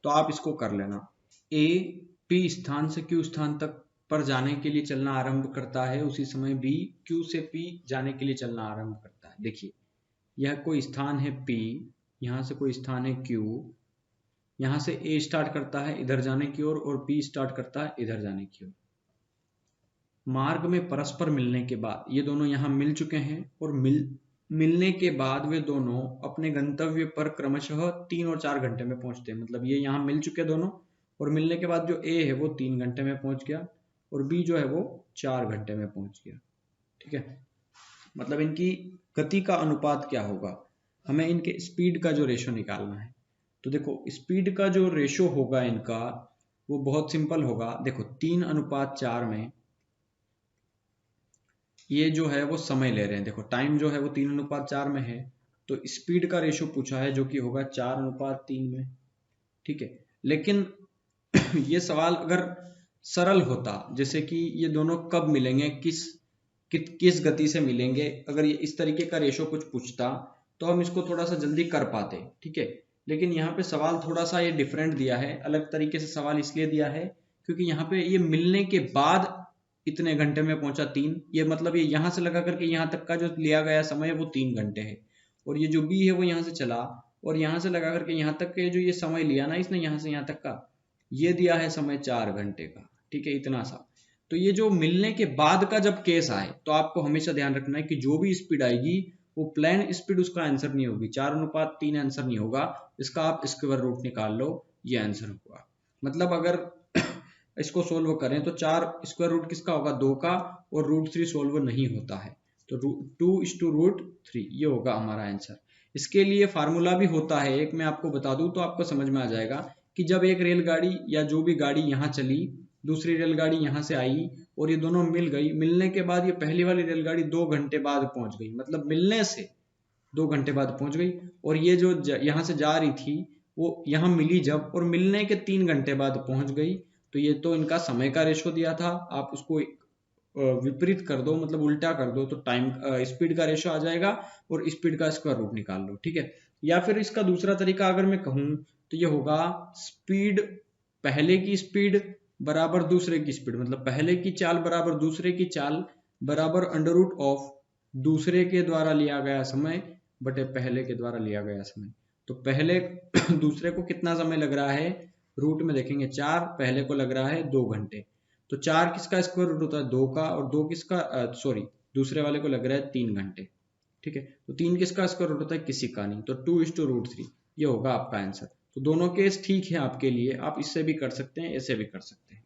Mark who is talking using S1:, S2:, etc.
S1: तो आप इसको कर लेना। ए पी स्थान से क्यू स्थान तक पर जाने के लिए चलना आरंभ करता है, उसी समय बी क्यू से पी जाने के लिए चलना आरंभ करता है। देखिए यह कोई स्थान है P, यहाँ से कोई स्थान है Q, यहाँ से A स्टार्ट करता है इधर जाने की ओर और B स्टार्ट करता है इधर जाने की ओर। मार्ग में परस्पर मिलने के बाद ये दोनों यहाँ मिल चुके हैं और मिलने के बाद वे दोनों अपने गंतव्य पर क्रमशः 3 और 4 घंटे में पहुंचते हैं। मतलब ये यहाँ मिल चुके दोनों और मिलने के बाद जो A है वो 3 घंटे में पहुंच गया और B जो है वो 4 घंटे में पहुंच गया। ठीक है, मतलब इनकी गति का अनुपात क्या होगा, हमें इनके स्पीड का जो रेशो निकालना है। तो देखो स्पीड का जो रेशो होगा इनका वो बहुत सिंपल होगा। देखो 3:4 में ये जो है वो समय ले रहे हैं, देखो टाइम जो है वो 3:4 में है, तो स्पीड का रेशो पूछा है जो कि होगा 4:3 में। ठीक है, लेकिन ये सवाल अगर सरल होता, जैसे कि ये दोनों कब मिलेंगे, किस गति से मिलेंगे, अगर ये इस तरीके का रेशो कुछ पूछता तो हम इसको थोड़ा सा जल्दी कर पाते। ठीक है, लेकिन यहाँ पे सवाल थोड़ा सा ये डिफरेंट दिया है, अलग तरीके से सवाल इसलिए दिया है क्योंकि यहाँ पे ये मिलने के बाद इतने घंटे में पहुंचा 3, ये मतलब ये यहाँ से लगा करके यहाँ तक का जो लिया गया समय वो 3 घंटे है, और ये जो बी है वो यहाँ से चला और यहाँ से लगा करके यहाँ तक के जो ये समय लिया ना इसने यहाँ से यहाँ तक का, ये दिया है समय 4 घंटे का। ठीक है, इतना सा। तो ये जो मिलने के बाद का जब केस आए तो आपको हमेशा ध्यान रखना है कि जो भी स्पीड आएगी वो प्लेन स्पीड उसका आंसर नहीं होगी, 4:3 आंसर नहीं होगा, इसका आप स्क्वायर रूट निकाल लो, ये आंसर होगा। मतलब अगर इसको सोल्व करें तो 4 स्क्वायर रूट किसका होगा, 2 का, और √3 सोल्व नहीं होता है, तो 2:√3 ये होगा हमारा आंसर। इसके लिए फार्मूला भी होता है एक, मैं आपको बता दूं तो आपको समझ में आ जाएगा कि जब एक रेलगाड़ी या जो भी गाड़ी यहाँ चली, दूसरी रेलगाड़ी यहाँ से आई और ये दोनों मिल गई, मिलने के बाद ये पहली वाली रेलगाड़ी 2 घंटे बाद पहुंच गई, मतलब मिलने से 2 घंटे बाद पहुंच गई, और ये जो यहाँ से जा रही थी वो यहाँ मिली जब, और मिलने के 3 घंटे बाद पहुंच गई। तो ये तो इनका समय का रेशो दिया था, आप उसको विपरीत कर दो, मतलब उल्टा कर दो, तो टाइम स्पीड का रेशो आ जाएगा और स्पीड का स्क्वायर रूट निकाल लो। ठीक है, या फिर इसका दूसरा तरीका अगर मैं कहूँ तो ये होगा स्पीड, पहले की स्पीड बराबर दूसरे की स्पीड, मतलब पहले की चाल बराबर दूसरे की चाल बराबर √ऑफ दूसरे के द्वारा लिया गया समय बटे पहले के द्वारा लिया गया समय। तो पहले दूसरे को कितना समय लग रहा है, रूट में देखेंगे 4, पहले को लग रहा है 2 घंटे, तो 4 किसका स्क्वायर रूट होता है, 2 का, और 2 किसका, सॉरी दूसरे वाले को लग रहा है 3 घंटे। ठीक है, तो 3 किसका स्क्वायर रूट होता है, किसी का नहीं, तो 2:√3 ये होगा आपका आंसर। तो दोनों केस ठीक है आपके लिए, आप इससे भी कर सकते हैं, ऐसे भी कर सकते हैं।